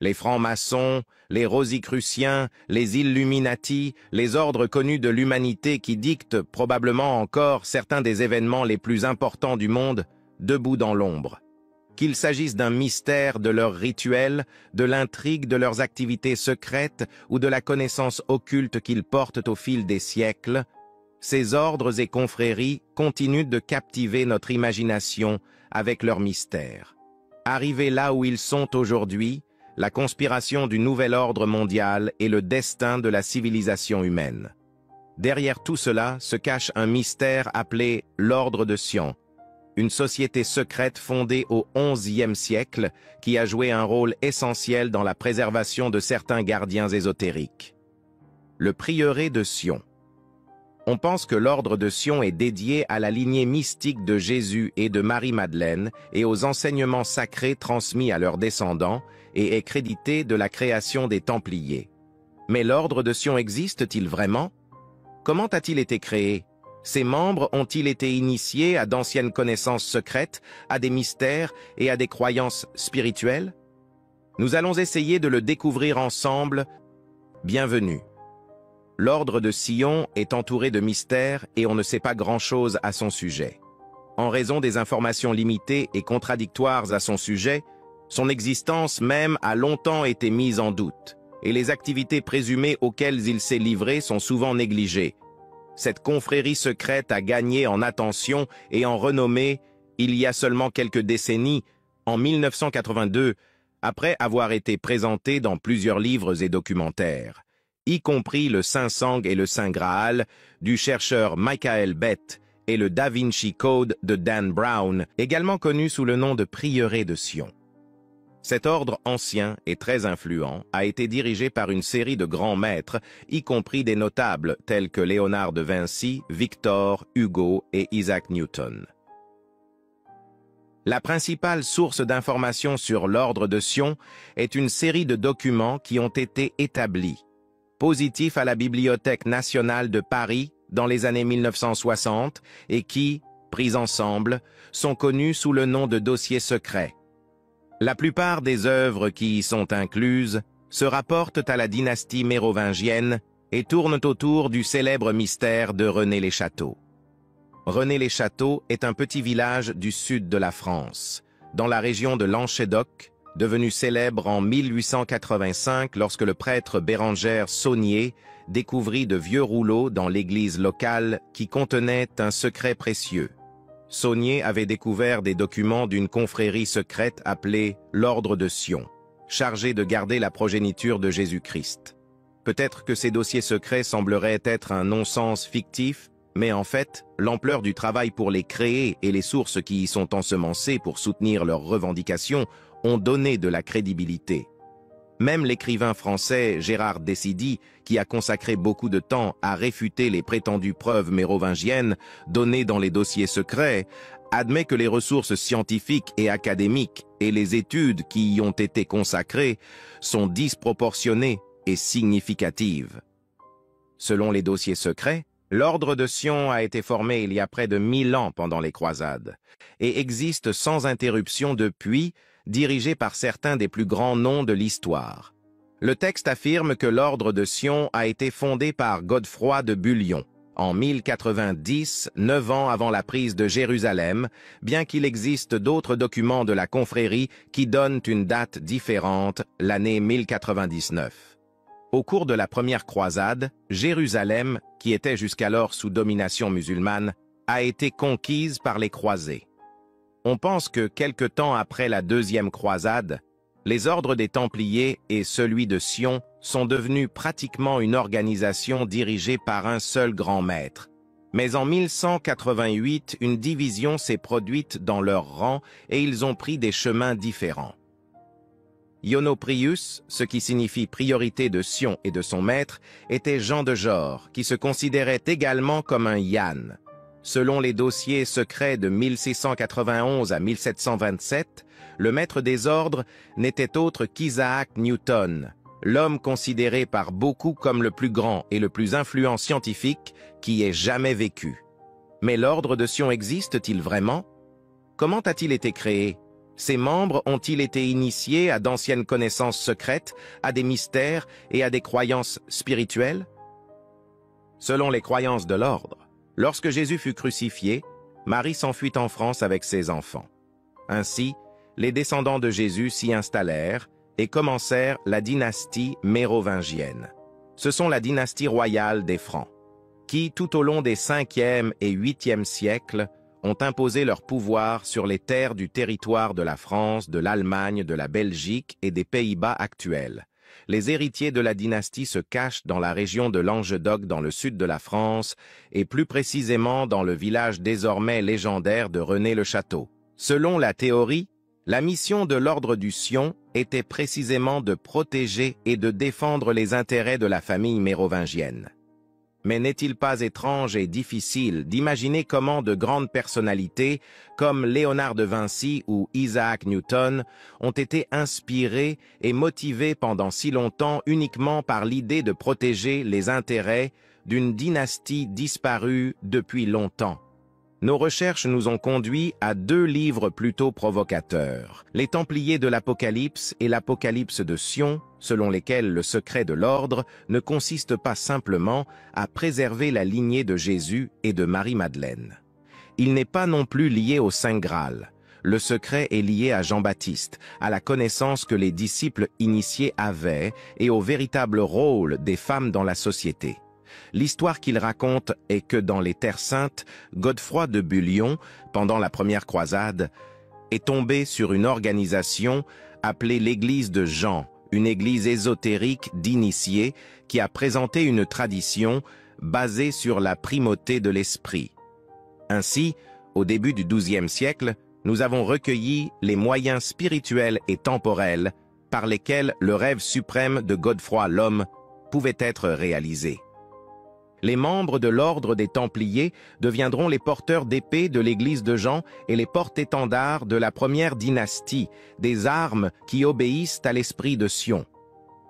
Les francs-maçons, les rosicruciens, les Illuminati, les ordres connus de l'humanité qui dictent probablement encore certains des événements les plus importants du monde, debout dans l'ombre. Qu'il s'agisse d'un mystère de leurs rituels, de l'intrigue de leurs activités secrètes ou de la connaissance occulte qu'ils portent au fil des siècles, ces ordres et confréries continuent de captiver notre imagination avec leurs mystères. Arrivés là où ils sont aujourd'hui, la conspiration du nouvel ordre mondial et le destin de la civilisation humaine. Derrière tout cela se cache un mystère appelé l'Ordre de Sion, une société secrète fondée au XIe siècle qui a joué un rôle essentiel dans la préservation de certains gardiens ésotériques. Le prieuré de Sion. On pense que l'Ordre de Sion est dédié à la lignée mystique de Jésus et de Marie-Madeleine et aux enseignements sacrés transmis à leurs descendants et est crédité de la création des Templiers. Mais l'Ordre de Sion existe-t-il vraiment? Comment a-t-il été créé? Ses membres ont-ils été initiés à d'anciennes connaissances secrètes, à des mystères et à des croyances spirituelles? Nous allons essayer de le découvrir ensemble. Bienvenue. L'Ordre de Sion est entouré de mystères et on ne sait pas grand-chose à son sujet. En raison des informations limitées et contradictoires à son sujet, son existence même a longtemps été mise en doute, et les activités présumées auxquelles il s'est livré sont souvent négligées. Cette confrérie secrète a gagné en attention et en renommée il y a seulement quelques décennies, en 1982, après avoir été présentée dans plusieurs livres et documentaires, y compris le Saint-Sang et le Saint Graal du chercheur Michael Bett et le Da Vinci Code de Dan Brown, également connu sous le nom de prieuré de Sion. Cet ordre ancien et très influent a été dirigé par une série de grands maîtres, y compris des notables tels que Léonard de Vinci, Victor Hugo et Isaac Newton. La principale source d'information sur l'Ordre de Sion est une série de documents qui ont été établis, positifs à la Bibliothèque nationale de Paris dans les années 1960 et qui, pris ensemble, sont connus sous le nom de dossiers secrets. La plupart des œuvres qui y sont incluses se rapportent à la dynastie mérovingienne et tournent autour du célèbre mystère de René-les-Châteaux. René-les-Châteaux est un petit village du sud de la France, dans la région de Languedoc, devenu célèbre en 1885 lorsque le prêtre Bérengère Saunier découvrit de vieux rouleaux dans l'église locale qui contenaient un secret précieux. Saunier avait découvert des documents d'une confrérie secrète appelée l'Ordre de Sion, chargée de garder la progéniture de Jésus-Christ. Peut-être que ces dossiers secrets sembleraient être un non-sens fictif, mais en fait, l'ampleur du travail pour les créer et les sources qui y sont ensemencées pour soutenir leurs revendications ont donné de la crédibilité. Même l'écrivain français Gérard Décidy, qui a consacré beaucoup de temps à réfuter les prétendues preuves mérovingiennes données dans les dossiers secrets, admet que les ressources scientifiques et académiques et les études qui y ont été consacrées sont disproportionnées et significatives. Selon les dossiers secrets, l'Ordre de Sion a été formé il y a près de 1000 ans pendant les croisades et existe sans interruption depuis, dirigé par certains des plus grands noms de l'histoire. Le texte affirme que l'Ordre de Sion a été fondé par Godefroy de Bullion en 1090, 9 ans avant la prise de Jérusalem, bien qu'il existe d'autres documents de la confrérie qui donnent une date différente, l'année 1099. Au cours de la première croisade, Jérusalem, qui était jusqu'alors sous domination musulmane, a été conquise par les croisés. On pense que quelque temps après la deuxième croisade, les ordres des Templiers et celui de Sion sont devenus pratiquement une organisation dirigée par un seul grand maître. Mais en 1188, une division s'est produite dans leurs rangs et ils ont pris des chemins différents. Ionoprius, ce qui signifie priorité de Sion et de son maître, était Jean de Jor, qui se considérait également comme un Yann. Selon les dossiers secrets de 1691 à 1727, le maître des ordres n'était autre qu'Isaac Newton, l'homme considéré par beaucoup comme le plus grand et le plus influent scientifique qui ait jamais vécu. Mais l'Ordre de Sion existe-t-il vraiment? Comment a-t-il été créé? Ces membres ont-ils été initiés à d'anciennes connaissances secrètes, à des mystères et à des croyances spirituelles? Selon les croyances de l'ordre, lorsque Jésus fut crucifié, Marie s'enfuit en France avec ses enfants. Ainsi, les descendants de Jésus s'y installèrent et commencèrent la dynastie mérovingienne. Ce sont la dynastie royale des Francs, qui, tout au long des 5e et 8e siècles, ont imposé leur pouvoir sur les terres du territoire de la France, de l'Allemagne, de la Belgique et des Pays-Bas actuels. Les héritiers de la dynastie se cachent dans la région de Languedoc dans le sud de la France et plus précisément dans le village désormais légendaire de René-le-Château. Selon la théorie, la mission de l'ordre du Sion était précisément de protéger et de défendre les intérêts de la famille mérovingienne. Mais n'est-il pas étrange et difficile d'imaginer comment de grandes personnalités, comme Léonard de Vinci ou Isaac Newton, ont été inspirés et motivés pendant si longtemps uniquement par l'idée de protéger les intérêts d'une dynastie disparue depuis longtemps? Nos recherches nous ont conduits à 2 livres plutôt provocateurs, Les Templiers de l'Apocalypse et l'Apocalypse de Sion, selon lesquels le secret de l'ordre ne consiste pas simplement à préserver la lignée de Jésus et de Marie-Madeleine. Il n'est pas non plus lié au Saint Graal. Le secret est lié à Jean-Baptiste, à la connaissance que les disciples initiés avaient et au véritable rôle des femmes dans la société. L'histoire qu'il raconte est que dans les Terres Saintes, Godefroy de Bullion, pendant la première croisade, est tombé sur une organisation appelée l'Église de Jean, une église ésotérique d'initiés qui a présenté une tradition basée sur la primauté de l'esprit. Ainsi, au début du XIIe siècle, nous avons recueilli les moyens spirituels et temporels par lesquels le rêve suprême de Godefroy l'homme pouvait être réalisé. Les membres de l'ordre des Templiers deviendront les porteurs d'épée de l'église de Jean et les porte-étendards de la première dynastie, des armes qui obéissent à l'esprit de Sion.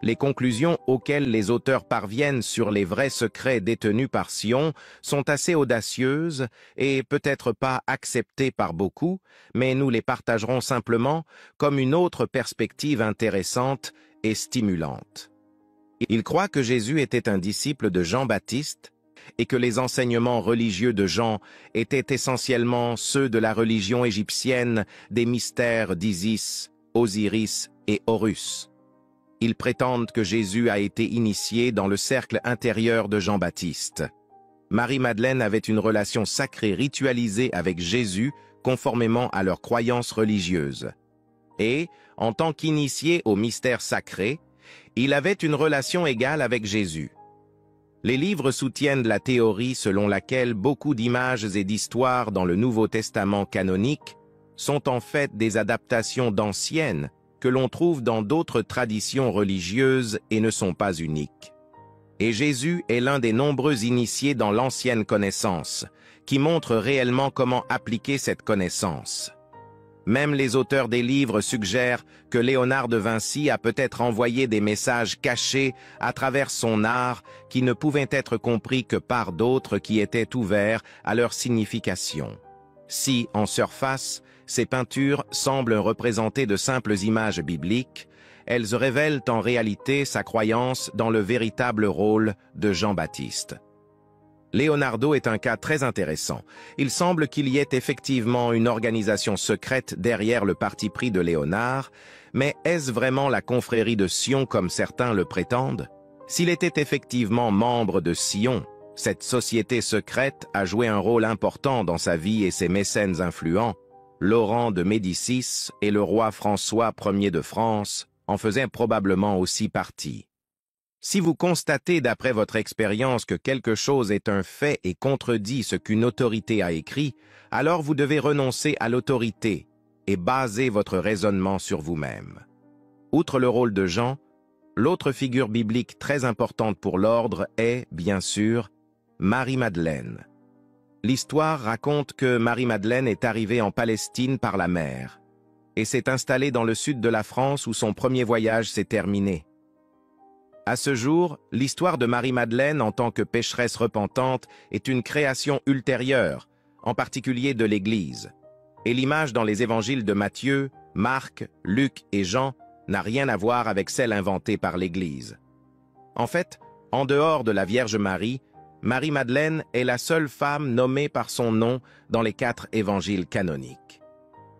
Les conclusions auxquelles les auteurs parviennent sur les vrais secrets détenus par Sion sont assez audacieuses et peut-être pas acceptées par beaucoup, mais nous les partagerons simplement comme une autre perspective intéressante et stimulante. Il croit que Jésus était un disciple de Jean-Baptiste et que les enseignements religieux de Jean étaient essentiellement ceux de la religion égyptienne des mystères d'Isis, Osiris et Horus. Ils prétendent que Jésus a été initié dans le cercle intérieur de Jean-Baptiste. Marie-Madeleine avait une relation sacrée ritualisée avec Jésus conformément à leurs croyances religieuses. Et, en tant qu'initié au mystère sacré, il avait une relation égale avec Jésus. Les livres soutiennent la théorie selon laquelle beaucoup d'images et d'histoires dans le Nouveau Testament canonique sont en fait des adaptations d'anciennes que l'on trouve dans d'autres traditions religieuses et ne sont pas uniques. Et Jésus est l'un des nombreux initiés dans l'ancienne connaissance, qui montre réellement comment appliquer cette connaissance. Même les auteurs des livres suggèrent que Léonard de Vinci a peut-être envoyé des messages cachés à travers son art qui ne pouvaient être compris que par d'autres qui étaient ouverts à leur signification. Si, en surface, ces peintures semblent représenter de simples images bibliques, elles révèlent en réalité sa croyance dans le véritable rôle de Jean-Baptiste. Leonardo est un cas très intéressant. Il semble qu'il y ait effectivement une organisation secrète derrière le parti pris de Léonard, mais est-ce vraiment la confrérie de Sion comme certains le prétendent? S'il était effectivement membre de Sion, cette société secrète a joué un rôle important dans sa vie et ses mécènes influents. Laurent de Médicis et le roi François Ier de France en faisaient probablement aussi partie. Si vous constatez d'après votre expérience que quelque chose est un fait et contredit ce qu'une autorité a écrit, alors vous devez renoncer à l'autorité et baser votre raisonnement sur vous-même. Outre le rôle de Jean, l'autre figure biblique très importante pour l'ordre est, bien sûr, Marie-Madeleine. L'histoire raconte que Marie-Madeleine est arrivée en Palestine par la mer et s'est installée dans le sud de la France où son premier voyage s'est terminé. À ce jour, l'histoire de Marie-Madeleine en tant que pécheresse repentante est une création ultérieure, en particulier de l'Église. Et l'image dans les évangiles de Matthieu, Marc, Luc et Jean n'a rien à voir avec celle inventée par l'Église. En fait, en dehors de la Vierge Marie, Marie-Madeleine est la seule femme nommée par son nom dans les 4 évangiles canoniques.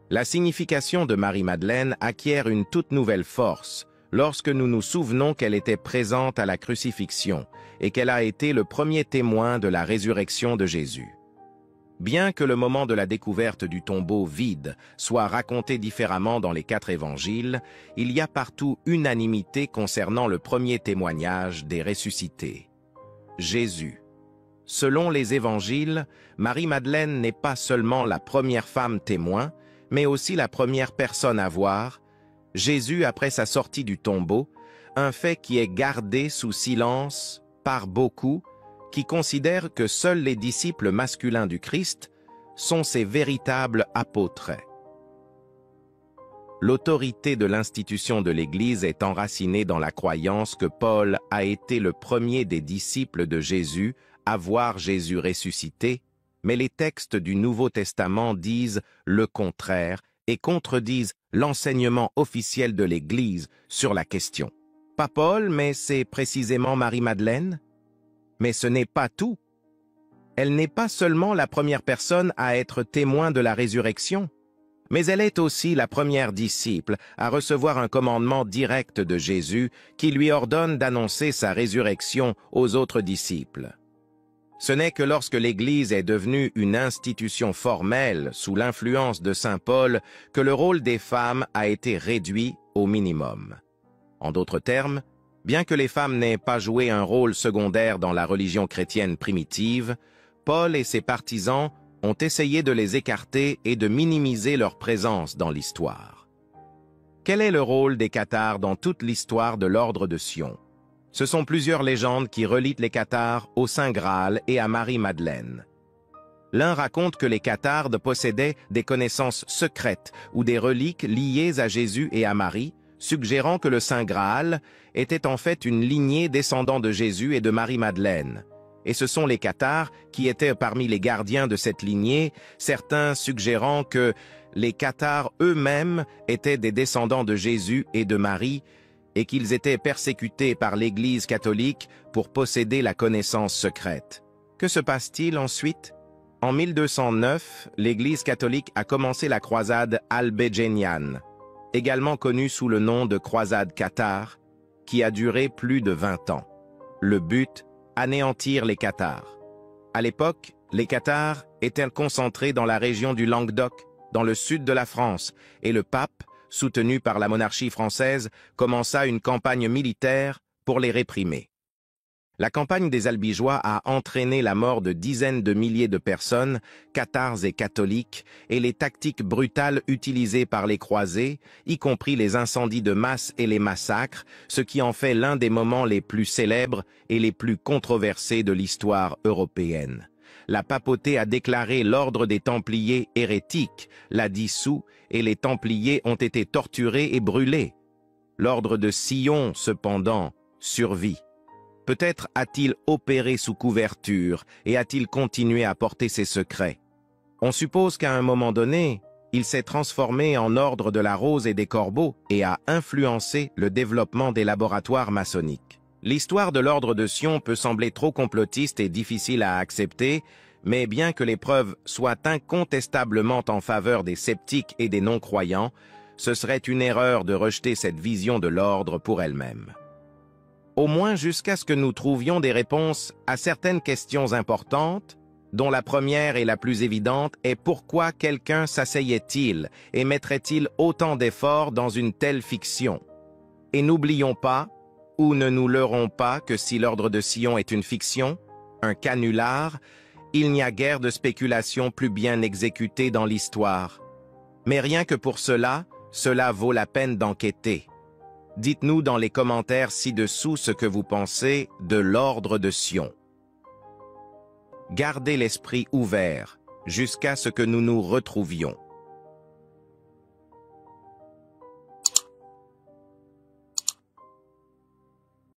La signification de Marie-Madeleine acquiert une toute nouvelle force lorsque nous nous souvenons qu'elle était présente à la crucifixion et qu'elle a été le premier témoin de la résurrection de Jésus. Bien que le moment de la découverte du tombeau vide soit raconté différemment dans les 4 évangiles, il y a partout unanimité concernant le premier témoignage des ressuscités. Jésus. Selon les évangiles, Marie-Madeleine n'est pas seulement la première femme témoin, mais aussi la première personne à voir Jésus après sa sortie du tombeau, un fait qui est gardé sous silence par beaucoup qui considèrent que seuls les disciples masculins du Christ sont ses véritables apôtres. L'autorité de l'institution de l'Église est enracinée dans la croyance que Paul a été le premier des disciples de Jésus à voir Jésus ressuscité, mais les textes du Nouveau Testament disent le contraire et contredisent l'enseignement officiel de l'Église sur la question. Pas Paul, mais c'est précisément Marie-Madeleine. Mais ce n'est pas tout. Elle n'est pas seulement la première personne à être témoin de la résurrection, mais elle est aussi la première disciple à recevoir un commandement direct de Jésus qui lui ordonne d'annoncer sa résurrection aux autres disciples. Ce n'est que lorsque l'Église est devenue une institution formelle sous l'influence de saint Paul que le rôle des femmes a été réduit au minimum. En d'autres termes, bien que les femmes n'aient pas joué un rôle secondaire dans la religion chrétienne primitive, Paul et ses partisans ont essayé de les écarter et de minimiser leur présence dans l'histoire. Quel est le rôle des cathares dans toute l'histoire de l'ordre de Sion? Ce sont plusieurs légendes qui relient les cathares au Saint Graal et à Marie-Madeleine. L'un raconte que les cathares possédaient des connaissances secrètes ou des reliques liées à Jésus et à Marie, suggérant que le Saint Graal était en fait une lignée descendant de Jésus et de Marie-Madeleine. Et ce sont les cathares qui étaient parmi les gardiens de cette lignée, certains suggérant que les cathares eux-mêmes étaient des descendants de Jésus et de Marie, et qu'ils étaient persécutés par l'Église catholique pour posséder la connaissance secrète. Que se passe-t-il ensuite? En 1209, l'Église catholique a commencé la croisade albégéniane, également connue sous le nom de croisade cathare, qui a duré plus de 20 ans. Le but, anéantir les cathares. À l'époque, les cathares étaient concentrés dans la région du Languedoc, dans le sud de la France, et le pape, soutenu par la monarchie française, commença une campagne militaire pour les réprimer. La campagne des Albigeois a entraîné la mort de dizaines de milliers de personnes, cathares et catholiques, et les tactiques brutales utilisées par les croisés, y compris les incendies de masse et les massacres, ce qui en fait l'un des moments les plus célèbres et les plus controversés de l'histoire européenne. La papauté a déclaré l'ordre des Templiers hérétique, l'a dissous, et les Templiers ont été torturés et brûlés. L'ordre de Sion, cependant, survit. Peut-être a-t-il opéré sous couverture et a-t-il continué à porter ses secrets. On suppose qu'à un moment donné, il s'est transformé en ordre de la rose et des corbeaux et a influencé le développement des laboratoires maçonniques. L'histoire de l'ordre de Sion peut sembler trop complotiste et difficile à accepter, mais bien que les preuves soient incontestablement en faveur des sceptiques et des non-croyants, ce serait une erreur de rejeter cette vision de l'ordre pour elle-même. Au moins jusqu'à ce que nous trouvions des réponses à certaines questions importantes, dont la première et la plus évidente est pourquoi quelqu'un s'asseyait-il et mettrait-il autant d'efforts dans une telle fiction. Et n'oublions pas, ou ne nous leurrons pas que si l'ordre de Sion est une fiction, un canular, il n'y a guère de spéculation plus bien exécutée dans l'histoire. Mais rien que pour cela, cela vaut la peine d'enquêter. Dites-nous dans les commentaires ci-dessous ce que vous pensez de l'ordre de Sion. Gardez l'esprit ouvert jusqu'à ce que nous nous retrouvions.